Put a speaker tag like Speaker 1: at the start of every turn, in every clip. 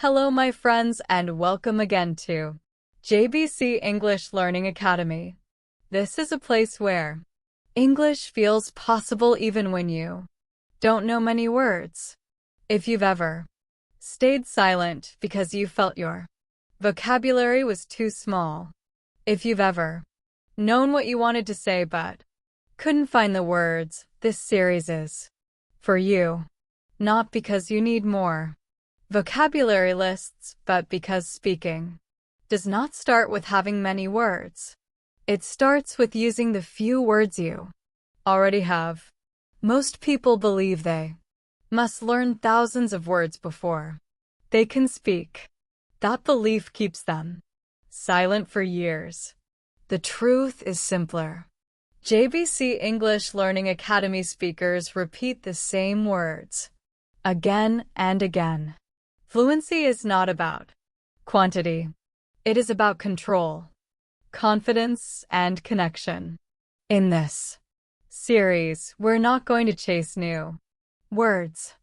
Speaker 1: Hello, my friends, and welcome again to JBC English Learning Academy. This is a place where English feels possible even when you don't know many words. If you've ever stayed silent because you felt your vocabulary was too small. If you've ever known what you wanted to say but couldn't find the words, this series is for you. Not because you need more vocabulary lists, but because speaking does not start with having many words. It starts with using the few words you already have. Most people believe they must learn thousands of words before they can speak. That belief keeps them silent for years. The truth is simpler. JBC English Learning Academy speakers repeat the same words again and again. Fluency is not about quantity. It is about control, confidence, and connection. In this series, we're not going to chase new words.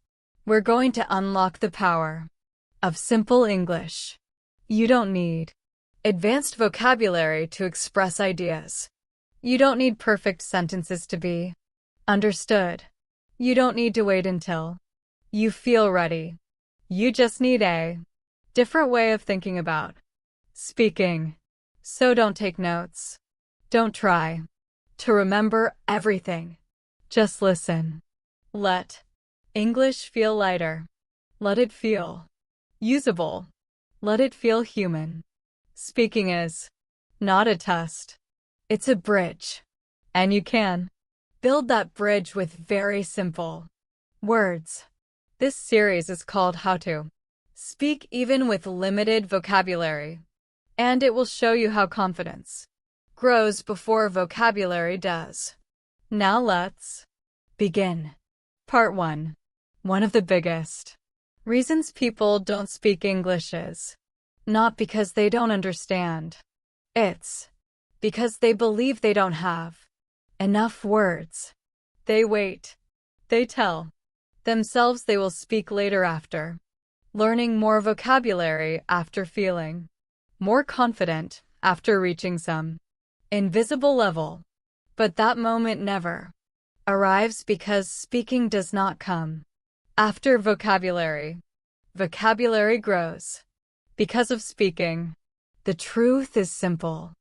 Speaker 1: We're going to unlock the power of simple English. You don't need advanced vocabulary to express ideas. You don't need perfect sentences to be understood. You don't need to wait until you feel ready. You just need a different way of thinking about speaking. So don't take notes. Don't try to remember everything. Just listen. Let English feel lighter. Let it feel usable. Let it feel human. Speaking is not a test. It's a bridge. And you can build that bridge with very simple words. This series is called How to Speak Even with Limited Vocabulary, and it will show you how confidence grows before vocabulary does. Now let's begin. Part 1. One of the biggest reasons people don't speak English is not because they don't understand. It's because they believe they don't have enough words. They wait. They tell themselves they will speak later after learning more vocabulary, after feeling more confident, after reaching some invisible level. But that moment never arrives because speaking does not come after vocabulary. Vocabulary grows because of speaking. The truth is simple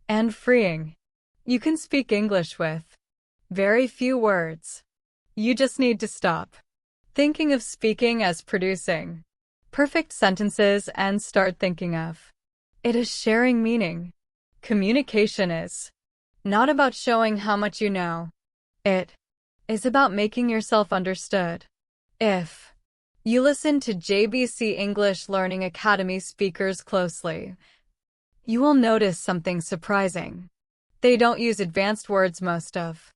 Speaker 1: and freeing. You can speak English with very few words. You just need to stop thinking of speaking as producing perfect sentences and start thinking of it as sharing meaning. Communication is not about showing how much you know. It is about making yourself understood. If you listen to JBC English Learning Academy speakers closely, you will notice something surprising. They don't use advanced words most of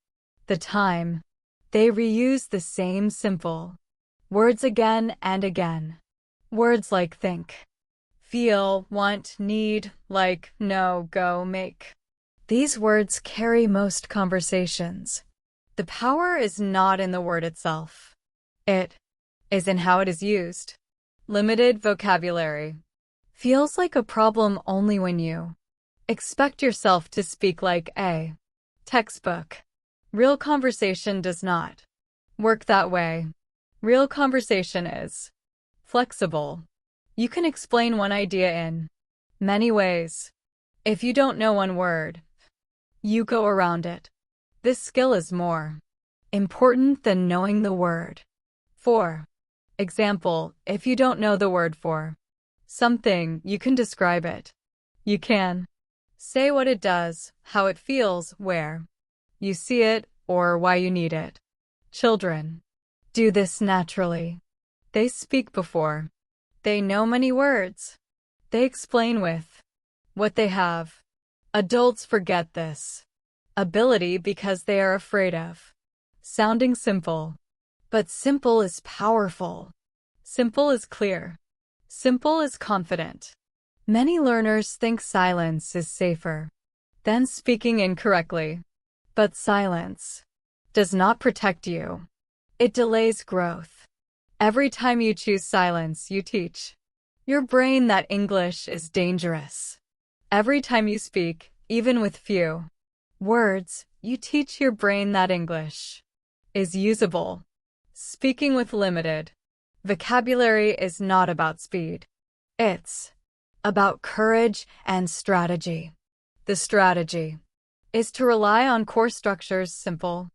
Speaker 1: the time. They reuse the same simple words again and again. Words like think, feel, want, need, like, know, go, make. These words carry most conversations. The power is not in the word itself. It is in how it is used. Limited vocabulary feels like a problem only when you expect yourself to speak like a textbook. Real conversation does not work that way. Real conversation is flexible. You can explain one idea in many ways. If you don't know one word, you go around it. This skill is more important than knowing the word. For example, if you don't know the word for something, you can describe it. You can say what it does, how it feels, where you see it, or why you need it. Children do this naturally. They speak before they know many words. They explain with what they have. Adults forget this ability because they are afraid of sounding simple. But simple is powerful. Simple is clear. Simple is confident. Many learners think silence is safer than speaking incorrectly. But silence does not protect you. It delays growth. Every time you choose silence, you teach your brain that English is dangerous. Every time you speak, even with few words, you teach your brain that English is usable. Speaking with limited vocabulary is not about speed. It's about courage and strategy. The strategy is to rely on core structures, simple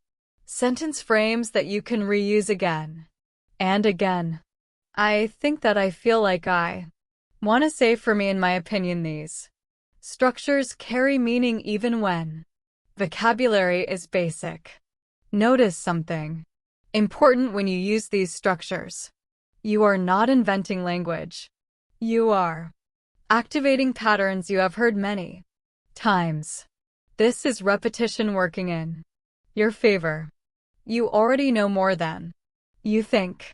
Speaker 1: sentence frames that you can reuse again and again. I think that I feel like I want to say for me, in my opinion, these structures carry meaning even when vocabulary is basic. Notice something important when you use these structures. You are not inventing language. You are activating patterns you have heard many times. This is repetition working in your favor. You already know more than you think.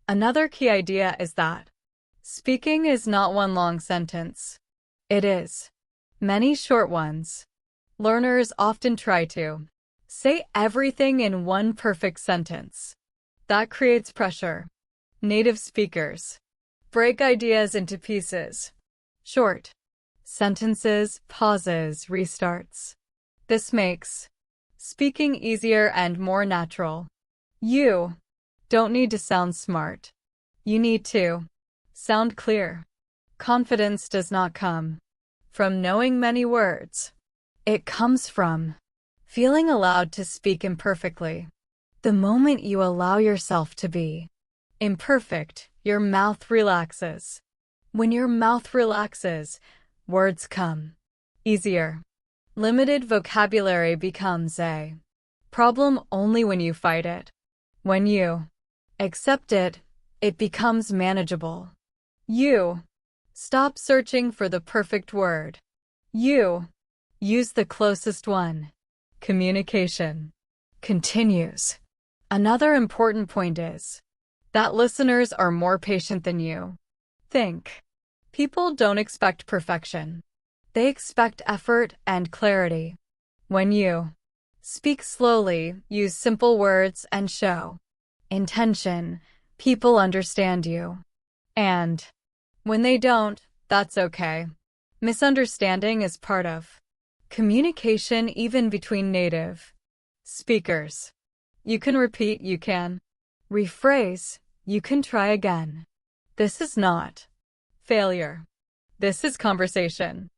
Speaker 1: Another key idea is that speaking is not one long sentence. It is many short ones. Learners often try to say everything in one perfect sentence. That creates pressure. Native speakers break ideas into pieces. Short sentences, pauses, restarts. This makes speaking easier and more natural. You don't need to sound smart. You need to sound clear. Confidence does not come from knowing many words. It comes from feeling allowed to speak imperfectly. The moment you allow yourself to be imperfect, your mouth relaxes. When your mouth relaxes, words come easier. Limited vocabulary becomes a problem only when you fight it. When you accept it, it becomes manageable. You stop searching for the perfect word. You use the closest one. Communication continues. Another important point is that listeners are more patient than you think. People don't expect perfection. They expect effort and clarity. When you speak slowly, use simple words, and show intention, people understand you. And when they don't, that's okay. Misunderstanding is part of communication, even between native speakers. You can repeat, you can rephrase, you can try again. This is not failure. This is conversation.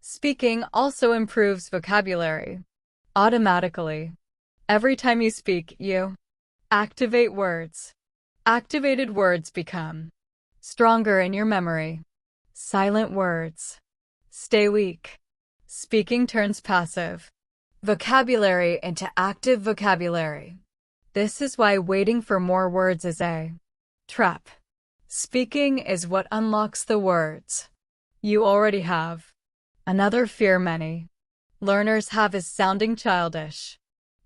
Speaker 1: Speaking also improves vocabulary automatically. Every time you speak, you activate words. Activated words become stronger in your memory. Silent words stay weak. Speaking turns passive vocabulary into active vocabulary. This is why waiting for more words is a trap. Speaking is what unlocks the words you already have. Another fear many learners have is sounding childish.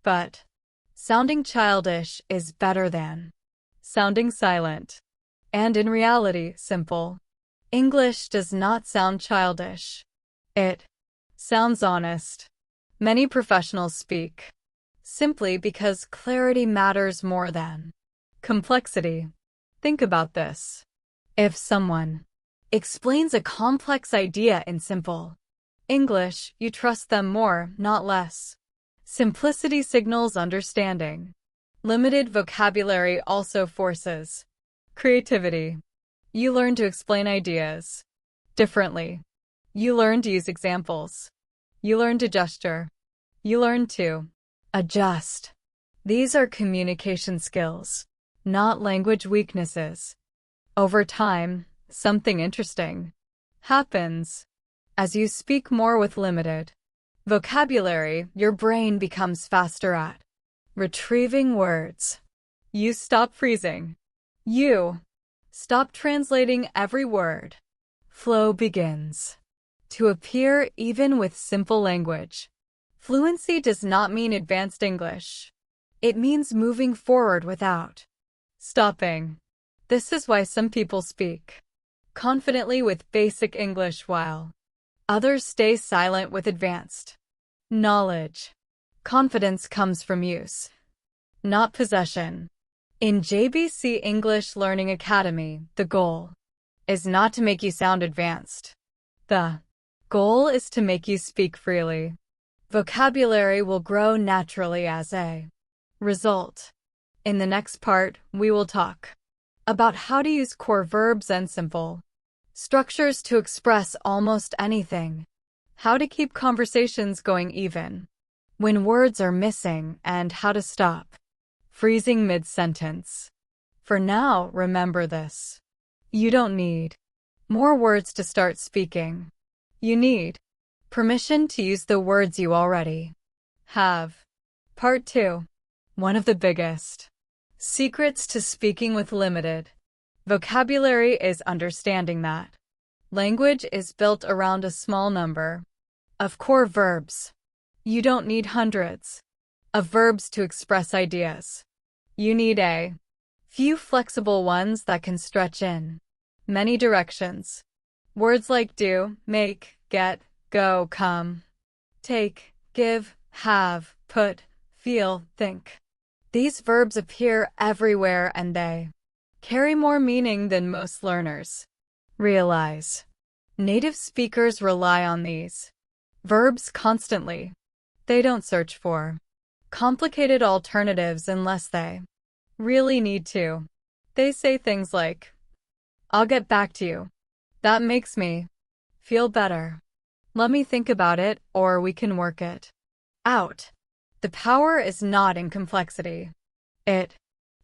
Speaker 1: But sounding childish is better than sounding silent. And in reality, simple English does not sound childish. It sounds honest. Many professionals speak simply because clarity matters more than complexity. Think about this. If someone explains a complex idea in simple English, you trust them more, not less. Simplicity signals understanding. Limited vocabulary also forces creativity. You learn to explain ideas differently. You learn to use examples. You learn to gesture. You learn to adjust. These are communication skills, not language weaknesses. Over time, something interesting happens. As you speak more with limited vocabulary, your brain becomes faster at retrieving words. You stop freezing. You stop translating every word. Flow begins to appear even with simple language. Fluency does not mean advanced English. It means moving forward without stopping. This is why some people speak confidently with basic English while others stay silent with advanced knowledge. Confidence comes from use, not possession. In JBC English Learning Academy, the goal is not to make you sound advanced. The goal is to make you speak freely. Vocabulary will grow naturally as a result. In the next part, we will talk about how to use core verbs and simple structures to express almost anything, how to keep conversations going even when words are missing, and how to stop freezing mid-sentence. For now, remember this. You don't need more words to start speaking. You need permission to use the words you already have. Part 2. One of the biggest secrets to speaking with limited vocabulary is understanding that language is built around a small number of core verbs. You don't need hundreds of verbs to express ideas. You need a few flexible ones that can stretch in many directions. Words like do, make, get, go, come, take, give, have, put, feel, think. These verbs appear everywhere and they carry more meaning than most learners realize. Native speakers rely on these verbs constantly. They don't search for complicated alternatives unless they really need to. They say things like, I'll get back to you. That makes me feel better. Let me think about it, or we can work it out. The power is not in complexity. It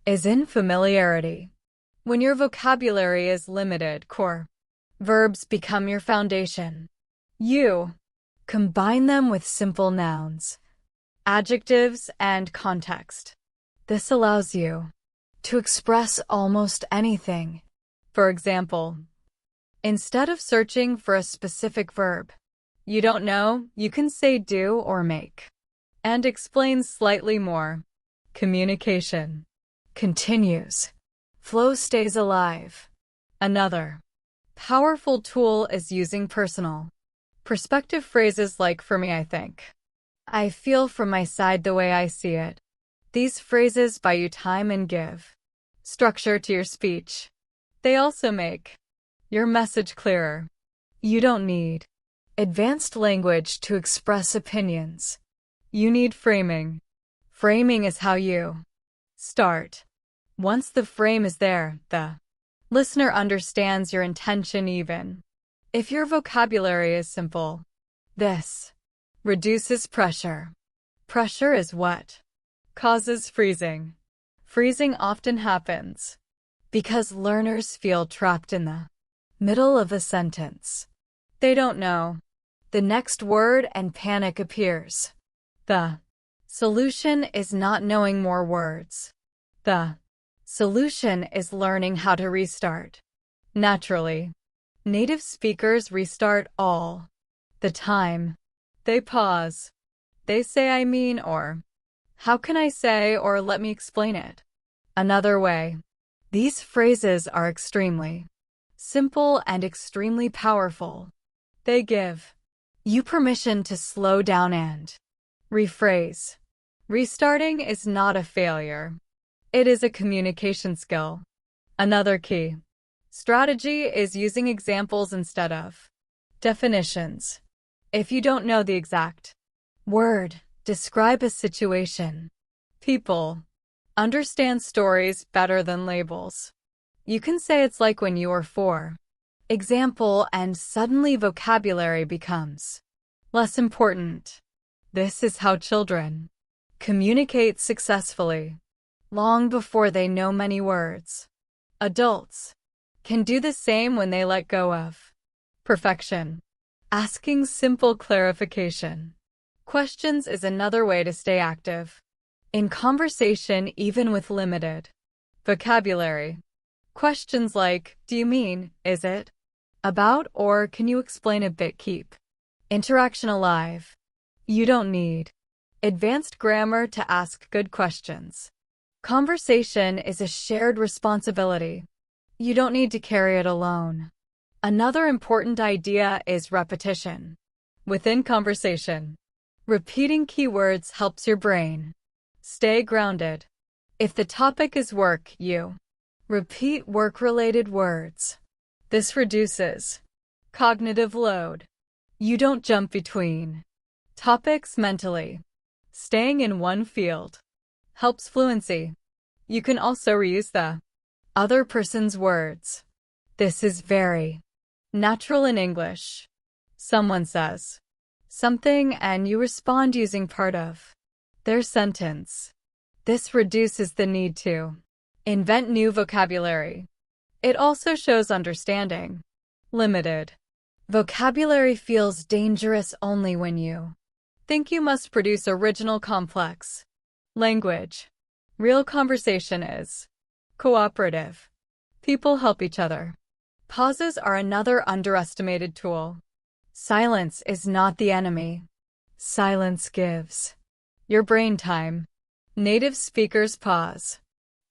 Speaker 1: is in familiarity. When your vocabulary is limited, core verbs become your foundation. You combine them with simple nouns, adjectives, and context. This allows you to express almost anything. For example, instead of searching for a specific verb you don't know, you can say do or make, and explain slightly more. Communication continues. Flow stays alive. Another powerful tool is using personal perspective phrases like for me, I think. I feel from my side the way I see it. These phrases buy you time and give structure to your speech. They also make your message clearer. You don't need advanced language to express opinions. You need framing. Framing is how you start. Once the frame is there, the listener understands your intention even if your vocabulary is simple. This reduces pressure. Pressure is what causes freezing. Freezing often happens because learners feel trapped in the middle of a sentence. They don't know the next word and panic appears. The solution is not knowing more words. The solution is learning how to restart naturally. Native speakers restart all the time. They pause. They say I mean, or how can I say, or let me explain it another way. These phrases are extremely simple and extremely powerful. They give you permission to slow down and rephrase. Restarting is not a failure. It is a communication skill. Another key strategy is using examples instead of definitions. If you don't know the exact word, describe a situation. People understand stories better than labels. You can say it's like when you were 4. Example, and suddenly vocabulary becomes less important. This is how children communicate successfully, long before they know many words. Adults can do the same when they let go of perfection. Asking simple clarification questions is another way to stay active in conversation even with limited vocabulary. Questions like, do you mean, is it, about, or can you explain a bit keep interaction alive. You don't need advanced grammar to ask good questions. Conversation is a shared responsibility. You don't need to carry it alone. Another important idea is repetition. Within conversation, repeating keywords helps your brain stay grounded. If the topic is work, you repeat work-related words. This reduces cognitive load. You don't jump between topics mentally. Staying in one field helps fluency. You can also reuse the other person's words. This is very natural in English. Someone says something and you respond using part of their sentence. This reduces the need to invent new vocabulary. It also shows understanding. Limited vocabulary feels dangerous only when you think you must produce original complex language. Real conversation is cooperative. People help each other. Pauses are another underestimated tool. Silence is not the enemy. Silence gives your brain time. Native speakers pause.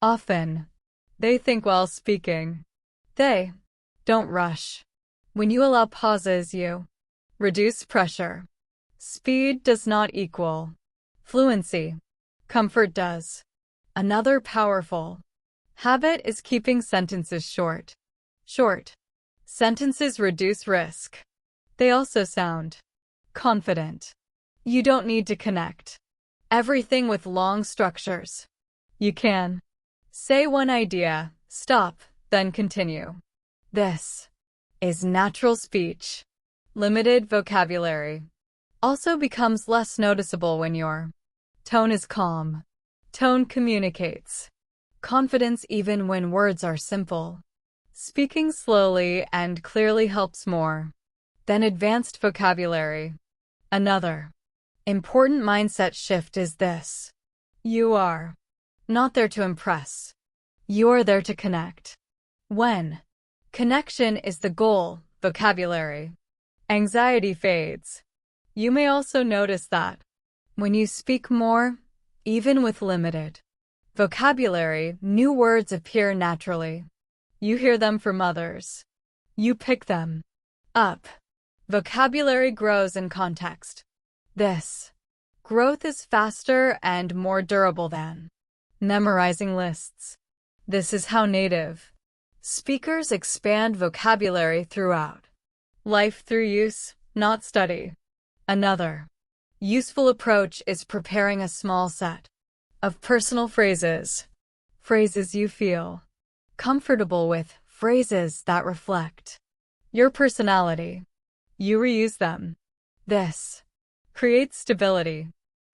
Speaker 1: Often, they think while speaking. They don't rush. When you allow pauses, you reduce pressure. Speed does not equal fluency. Comfort does. Another powerful habit is keeping sentences short. Short sentences reduce risk. They also sound confident. You don't need to connect everything with long structures. You can say one idea, stop, then continue. This is natural speech. Limited vocabulary also becomes less noticeable when your tone is calm. Tone communicates confidence even when words are simple. Speaking slowly and clearly helps more than advanced vocabulary. Another important mindset shift is this. You are not there to impress. You are there to connect. When connection is the goal, vocabulary anxiety fades. You may also notice that when you speak more, even with limited vocabulary, new words appear naturally. You hear them from others. You pick them up. Vocabulary grows in context. This growth is faster and more durable than memorizing lists. This is how native speakers expand vocabulary throughout life through use, not study. Another useful approach is preparing a small set of personal phrases. Phrases you feel comfortable with, phrases that reflect your personality. You reuse them. This creates stability.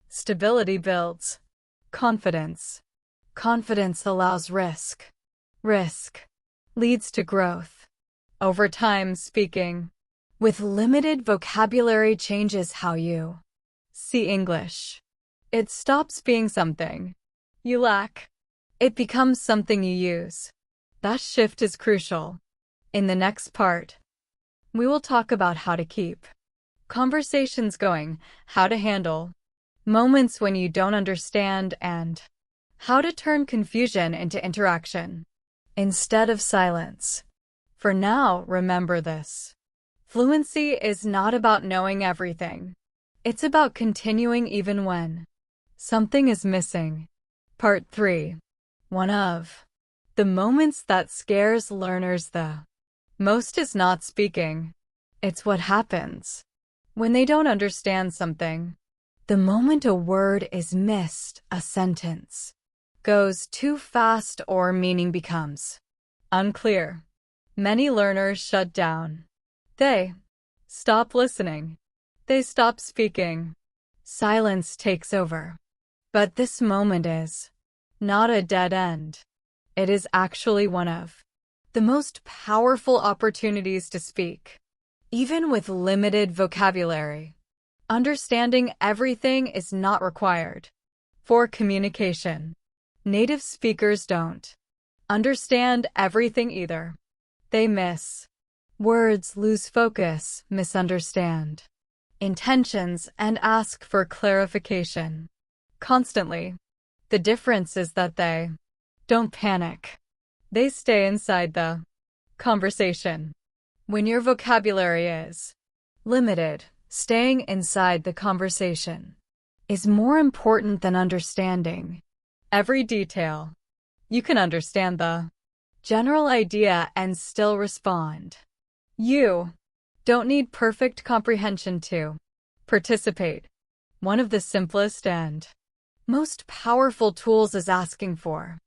Speaker 1: Stability builds confidence. Confidence allows risk. Risk leads to growth. Over time, speaking with limited vocabulary changes how you see English. It stops being something you lack. It becomes something you use. That shift is crucial. In the next part, we will talk about how to keep conversations going, how to handle moments when you don't understand, and how to turn confusion into interaction instead of silence. For now, remember this. Fluency is not about knowing everything. It's about continuing even when something is missing. Part 3. One of the moments that scares learners the most is not speaking. It's what happens when they don't understand something. The moment a word is missed, a sentence goes too fast, or meaning becomes unclear, many learners shut down. They stop listening. They stop speaking. Silence takes over. But this moment is not a dead end. It is actually one of the most powerful opportunities to speak. Even with limited vocabulary, understanding everything is not required for communication. Native speakers don't understand everything either. They miss words, lose focus, misunderstand intentions, and ask for clarification constantly. The difference is that they don't panic. They stay inside the conversation. When your vocabulary is limited, staying inside the conversation is more important than understanding every detail. You can understand the general idea and still respond. You don't need perfect comprehension to participate. One of the simplest and most powerful tools is asking for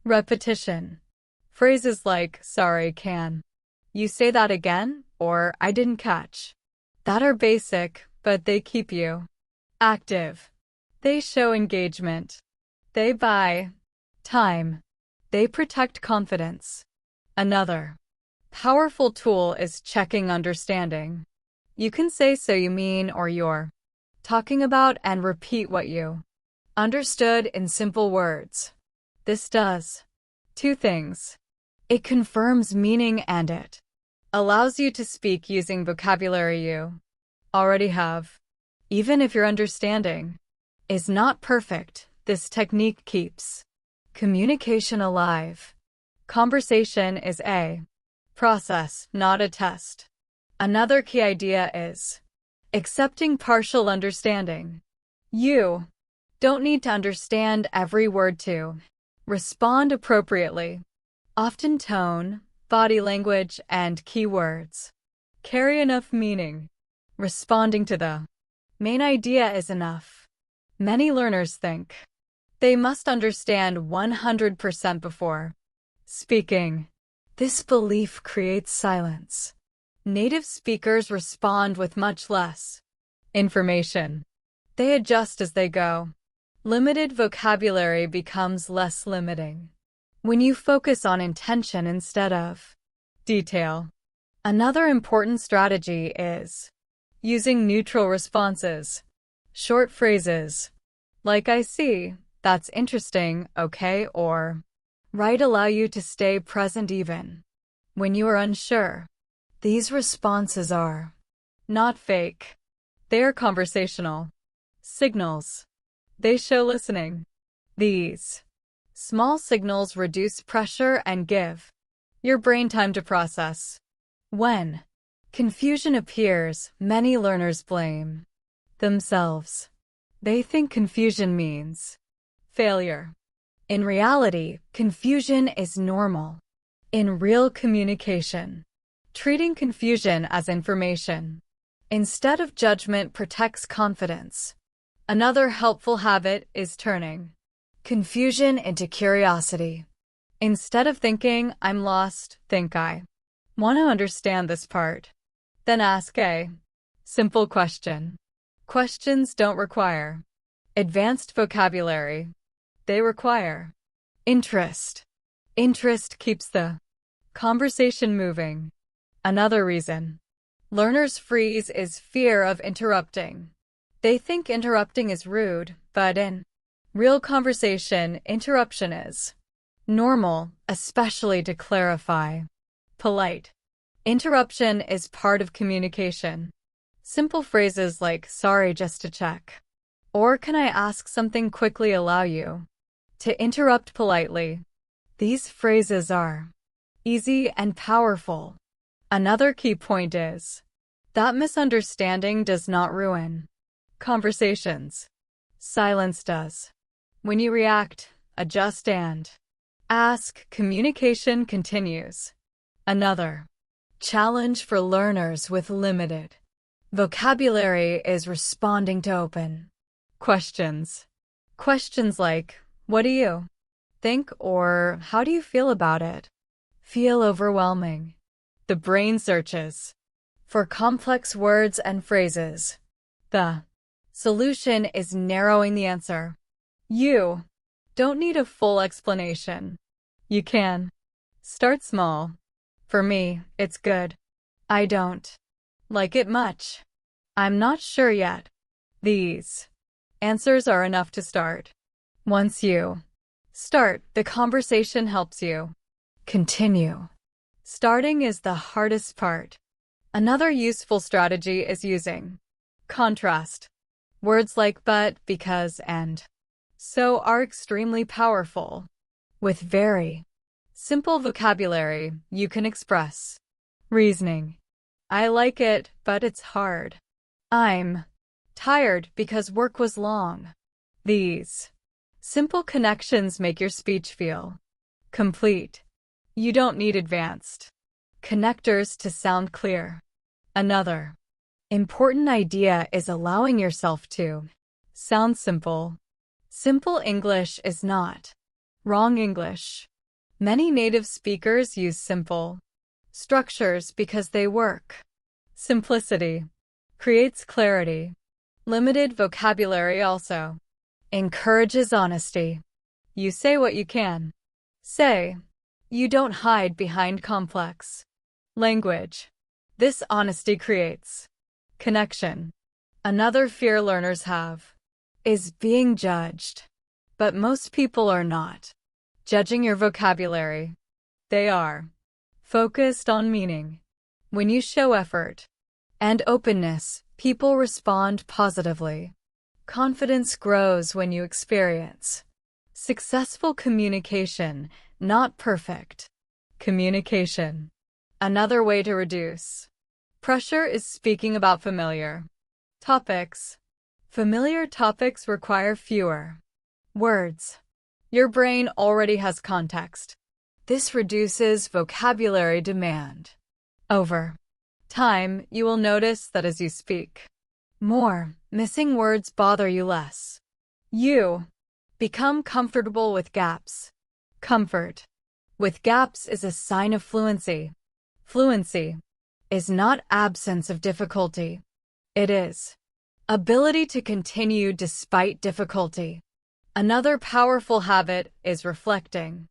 Speaker 1: repetition. Phrases like, sorry, can you say that again? Or I didn't catch. That are basic, but they keep you active. They show engagement. They buy time. They protect confidence. Another powerful tool is checking understanding. You can say so you mean or you're talking about and repeat what you understood in simple words. This does two things. It confirms meaning and it allows you to speak using vocabulary you already have. Even if your understanding is not perfect, this technique keeps communication alive. Conversation is a process, not a test. Another key idea is accepting partial understanding. You don't need to understand every word to respond appropriately. Often tone, body language, and keywords carry enough meaning. Responding to the main idea is enough. Many learners think they must understand 100% before speaking. This belief creates silence. Native speakers respond with much less information. They adjust as they go. Limited vocabulary becomes less limiting when you focus on intention instead of detail. Another important strategy is using neutral responses. Short phrases like I see, that's interesting, okay, or right allow you to stay present even when you are unsure. These responses are not fake. They are conversational signals. They show listening. These small signals reduce pressure and give your brain time to process. When confusion appears, many learners blame themselves. They think confusion means failure. In reality, confusion is normal. In real communication, treating confusion as information instead of judgment protects confidence. Another helpful habit is turning confusion into curiosity. Instead of thinking, I'm lost, think I want to understand this part. Then ask a simple question. Questions don't require advanced vocabulary. They require interest. Interest keeps the conversation moving. Another reason learners freeze is fear of interrupting. They think interrupting is rude, but in real conversation, interruption is normal, especially to clarify. Polite interruption is part of communication. Simple phrases like, sorry, just to check, or can I ask something quickly allow you to interrupt politely. These phrases are easy and powerful. Another key point is that misunderstanding does not ruin conversations. Silence does. When you react, adjust and ask, communication continues. Another challenge for learners with limited vocabulary is responding to open questions. Questions like, what do you think, or how do you feel about it? Feel overwhelming. The brain searches for complex words and phrases. The solution is narrowing the answer. You don't need a full explanation. You can start small. For me, it's good. I don't like it much. I'm not sure yet. These answers are enough to start. Once you start, the conversation helps you continue. Starting is the hardest part. Another useful strategy is using contrast. Words like but, because, and so are extremely powerful. With very simple vocabulary, you can express reasoning. I like it, but it's hard. I'm tired because work was long. These simple connections make your speech feel complete. You don't need advanced connectors to sound clear. Another important idea is allowing yourself to sound simple. Simple English is not wrong English. Many native speakers use simple structures because they work. Simplicity creates clarity. Limited vocabulary also encourages honesty. You say what you can say. You don't hide behind complex language. This honesty creates connection. Another fear learners have is being judged. But most people are not judging your vocabulary. They are focused on meaning. When you show effort and openness, people respond positively. Confidence grows when you experience successful communication, not perfect communication. Another way to reduce pressure is speaking about familiar topics. Familiar topics require fewer words. Your brain already has context. This reduces vocabulary demand. Over time, you will notice that as you speak more, missing words bother you less. You become comfortable with gaps. Comfort with gaps is a sign of fluency. Fluency is not absence of difficulty. It is ability to continue despite difficulty. Another powerful habit is reflecting.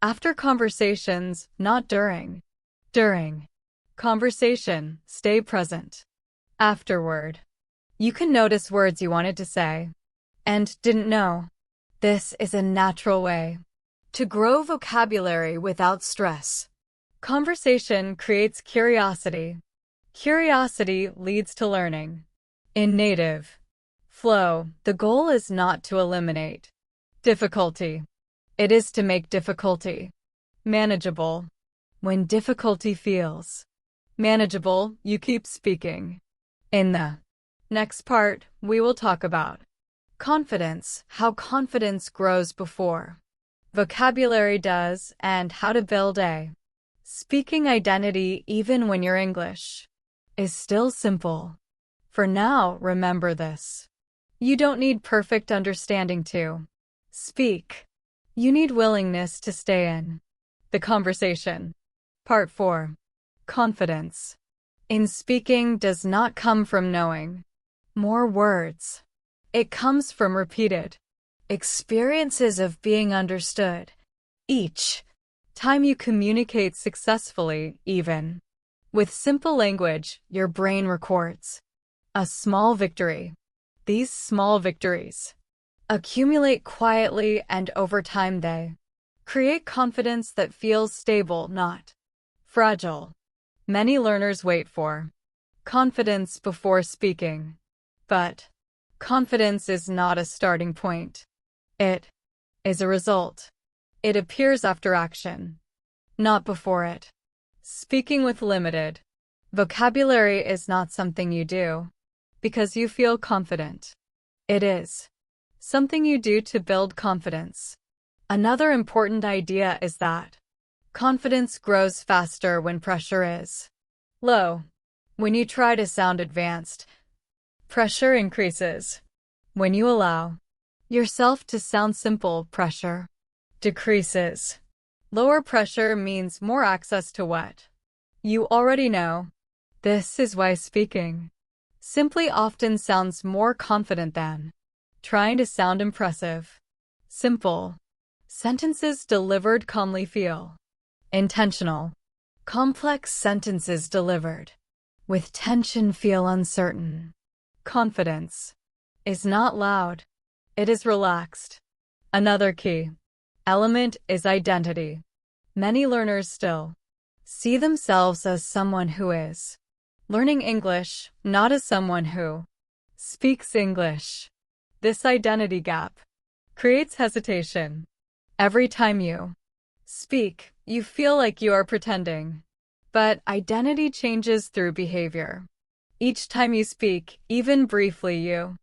Speaker 1: After conversations, not during. During conversation, stay present. Afterward, you can notice words you wanted to say and didn't know. This is a natural way to grow vocabulary without stress. Conversation creates curiosity. Curiosity leads to learning. In native flow, the goal is not to eliminate difficulty. It is to make difficulty manageable. When difficulty feels manageable, you keep speaking. In the next part, we will talk about confidence, how confidence grows before vocabulary does, and how to build a speaking identity even when your English is still simple. For now, remember this. You don't need perfect understanding to speak. You need willingness to stay in the conversation. Part 4. Confidence in speaking does not come from knowing more words. It comes from repeated experiences of being understood. Each time you communicate successfully, even with simple language, your brain records a small victory. These small victories accumulate quietly, and over time they create confidence that feels stable, not fragile. Many learners wait for confidence before speaking. But confidence is not a starting point. It is a result. It appears after action, not before it. Speaking with limited vocabulary is not something you do because you feel confident. It is something you do to build confidence. Another important idea is that confidence grows faster when pressure is low. When you try to sound advanced, pressure increases. When you allow yourself to sound simple, pressure decreases. Lower pressure means more access to what you already know. This is why speaking simply often sounds more confident than trying to sound impressive. Simple sentences delivered calmly feel intentional. Complex sentences delivered with tension feel uncertain. Confidence is not loud. It is relaxed. Another key element is identity. Many learners still see themselves as someone who is learning English, not as someone who speaks English. This identity gap creates hesitation. Every time you speak, you feel like you are pretending. But identity changes through behavior. Each time you speak, even briefly, you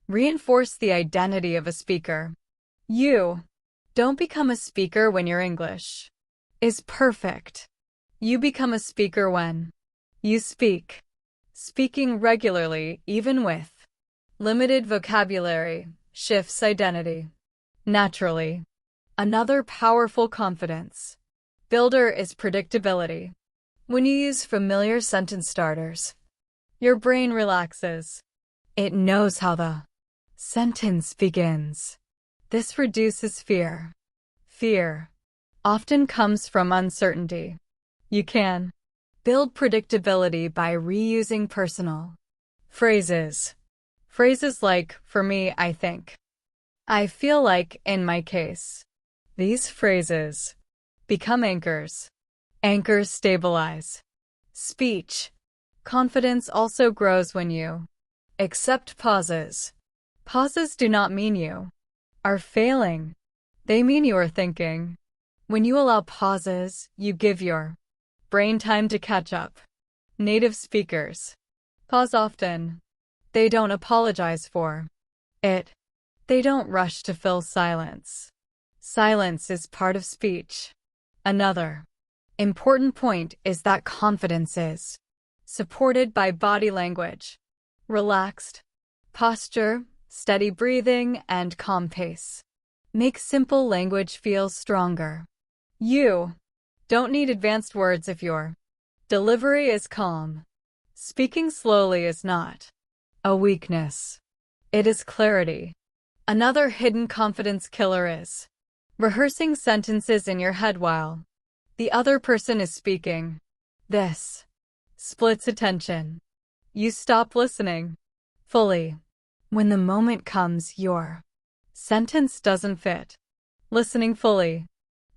Speaker 1: reinforce the identity of a speaker. You don't become a speaker when your English is perfect. You become a speaker when you speak. Speaking regularly, even with limited vocabulary, shifts identity naturally. Another powerful confidence builder is predictability. When you use familiar sentence starters, your brain relaxes. It knows how the sentence begins. This reduces fear. Fear often comes from uncertainty. You can build predictability by reusing personal phrases. Phrases like, for me, I think. I feel like, in my case. These phrases become anchors. Anchors stabilize speech. Confidence also grows when you accept pauses. Pauses do not mean you are failing. They mean you are thinking. When you allow pauses, you give your brain time to catch up. Native speakers pause often. They don't apologize for it. They don't rush to fill silence. Silence is part of speech. Another important point is that confidence is supported by body language. Relaxed posture, steady breathing, and calm pace make simple language feel stronger. You don't need advanced words if your delivery is calm. Speaking slowly is not a weakness. It is clarity. Another hidden confidence killer is rehearsing sentences in your head while the other person is speaking. This splits attention. You stop listening fully. When the moment comes, your sentence doesn't fit. Listening fully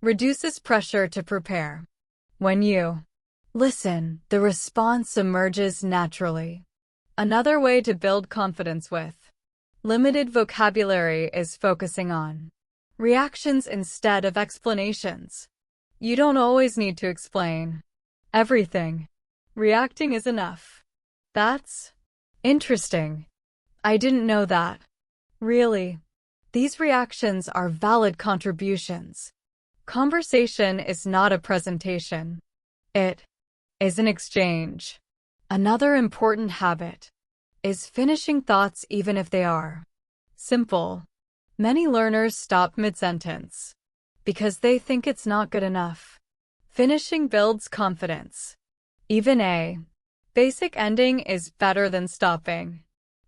Speaker 1: reduces pressure to prepare. When you listen, the response emerges naturally. Another way to build confidence with limited vocabulary is focusing on reactions instead of explanations. You don't always need to explain everything. Reacting is enough. That's interesting. I didn't know that. Really. These reactions are valid contributions. Conversation is not a presentation. It is an exchange. Another important habit is finishing thoughts even if they are simple. Many learners stop mid-sentence because they think it's not good enough. Finishing builds confidence. Even a basic ending is better than stopping.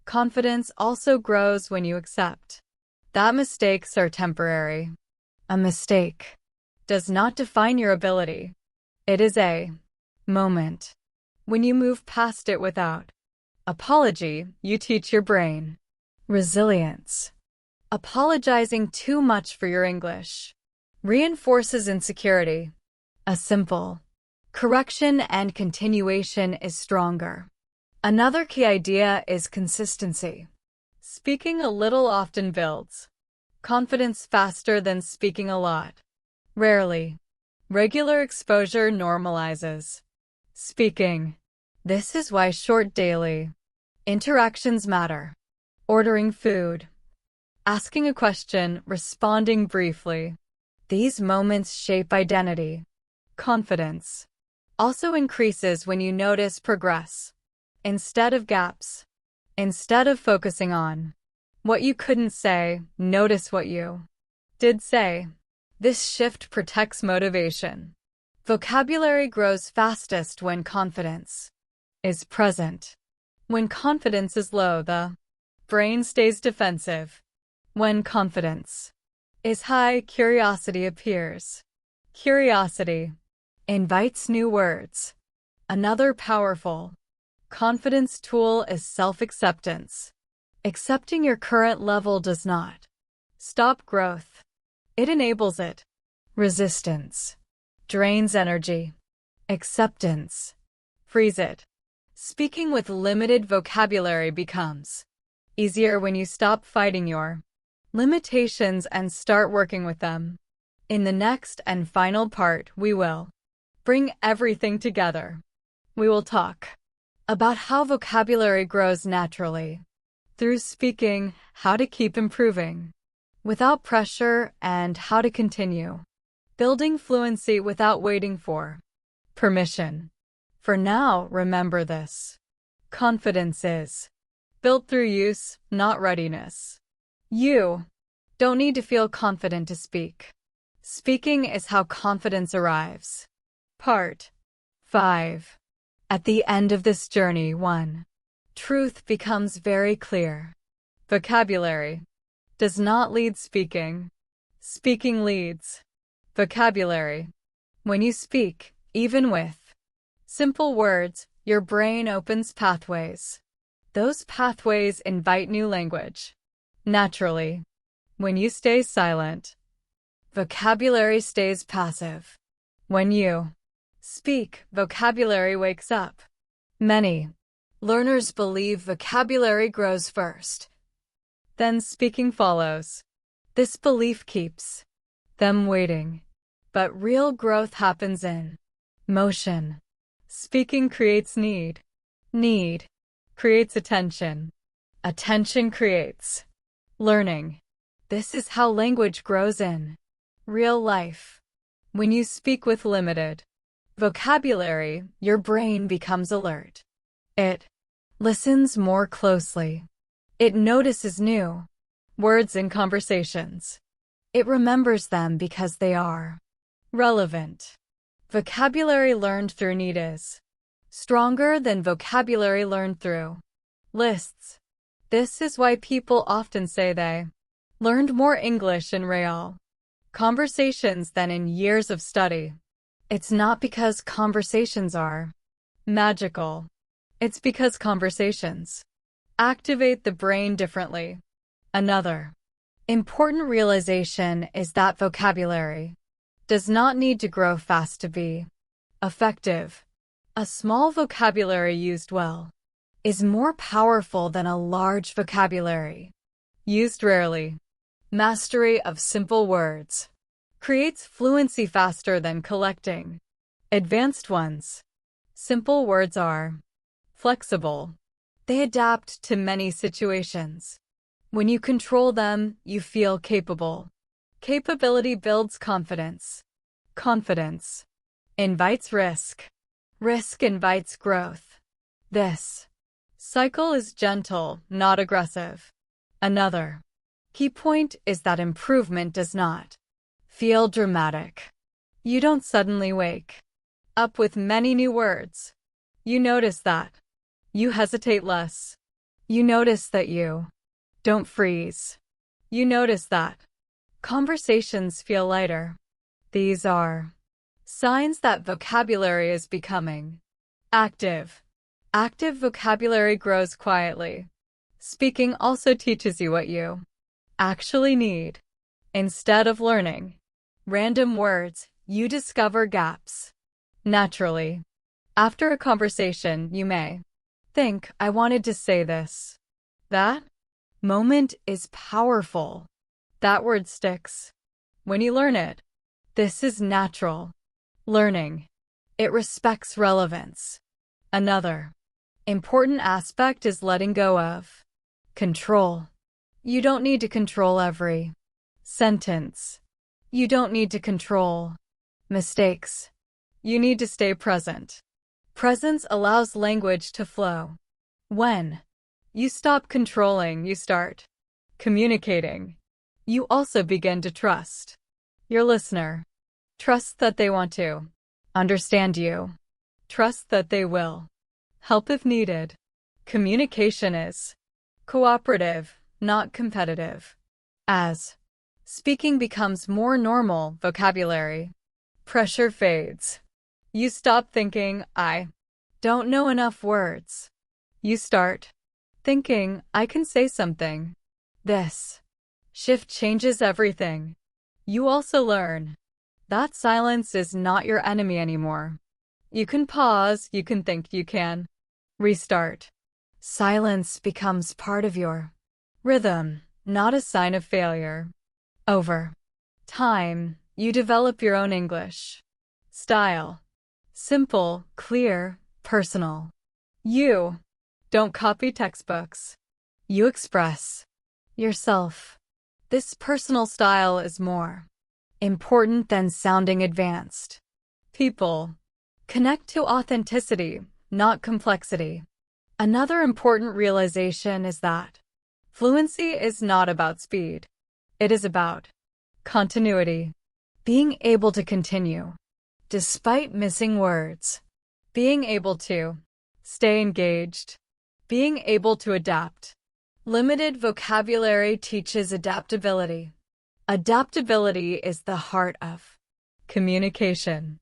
Speaker 1: Confidence also grows when you accept that mistakes are temporary. A mistake does not define your ability. It is a moment. When you move past it without apology, you teach your brain resilience. Apologizing too much for your English reinforces insecurity. A simple correction and continuation is stronger. Another key idea is consistency. Speaking a little often builds confidence faster than speaking a lot. Rarely. Regular exposure normalizes speaking. This is why short daily interactions matter. Ordering food, asking a question, responding briefly. These moments shape identity. Confidence also increases when you notice progress instead of gaps. Instead of focusing on what you couldn't say, notice what you did say. This shift protects motivation. Vocabulary grows fastest when confidence is present. When confidence is low, the brain stays defensive. When confidence is high, curiosity appears. Curiosity invites new words. Another powerful confidence tool is self-acceptance. Accepting your current level does not stop growth. It enables it. Resistance drains energy. Acceptance frees it. Speaking with limited vocabulary becomes easier when you stop fighting your limitations and start working with them. In the next and final part, we will bring everything together. We will talk about how vocabulary grows naturally through speaking, how to keep improving without pressure, and how to continue building fluency without waiting for permission. For now, remember this. Confidence is built through use, not readiness. You don't need to feel confident to speak. Speaking is how confidence arrives. Part 5. At the end of this journey, 1. Truth becomes very clear. Vocabulary does not lead speaking. Speaking leads vocabulary. When you speak, even with simple words, your brain opens pathways. Those pathways invite new language. Naturally, when you stay silent, vocabulary stays passive. When you speak, vocabulary wakes up. Many learners believe vocabulary grows first, then speaking follows. This belief keeps them waiting. But real growth happens in motion. Speaking creates need. Need creates attention. Attention creates learning. This is how language grows in real life. When you speak with limited vocabulary, your brain becomes alert. It listens more closely. It notices new words in conversations. It remembers them because they are relevant. Vocabulary learned through need is stronger than vocabulary learned through lists. This is why people often say they learned more English in real conversations than in years of study. It's not because conversations are magical. It's because conversations activate the brain differently. Another important realization is that vocabulary does not need to grow fast to be effective. A small vocabulary used well is more powerful than a large vocabulary used rarely. Mastery of simple words creates fluency faster than collecting advanced ones. Simple words are flexible. They adapt to many situations. When you control them, you feel capable. Capability builds confidence. Confidence invites risk. Risk invites growth. This cycle is gentle, not aggressive. Another key point is that improvement does not feel dramatic. You don't suddenly wake up with many new words. You notice that you hesitate less. You notice that you don't freeze. You notice that conversations feel lighter. These are signs that vocabulary is becoming active. Active vocabulary grows quietly. Speaking also teaches you what you actually need. Instead of learning random words, you discover gaps naturally. After a conversation, you may think, I wanted to say this. That moment is powerful. That word sticks when you learn it. This is natural learning. It respects relevance. Another important aspect is letting go of control. You don't need to control every sentence. You don't need to control mistakes. You need to stay present. Presence allows language to flow. When you stop controlling, you start communicating. You also begin to trust your listener. Trust that they want to understand you. Trust that they will help if needed. Communication is cooperative, not competitive. As speaking becomes more normal, vocabulary pressure fades. You stop thinking, I don't know enough words. You start thinking, I can say something. This shift changes everything. You also learn that silence is not your enemy anymore. You can pause, you can think, you can restart. Silence becomes part of your rhythm, not a sign of failure. Over time, you develop your own English style. Simple, clear, personal. You don't copy textbooks. You express yourself. This personal style is more important than sounding advanced. People connect to authenticity, not complexity. Another important realization is that fluency is not about speed. It is about continuity. Being able to continue despite missing words. Being able to stay engaged. Being able to adapt. Limited vocabulary teaches adaptability. Adaptability is the heart of communication.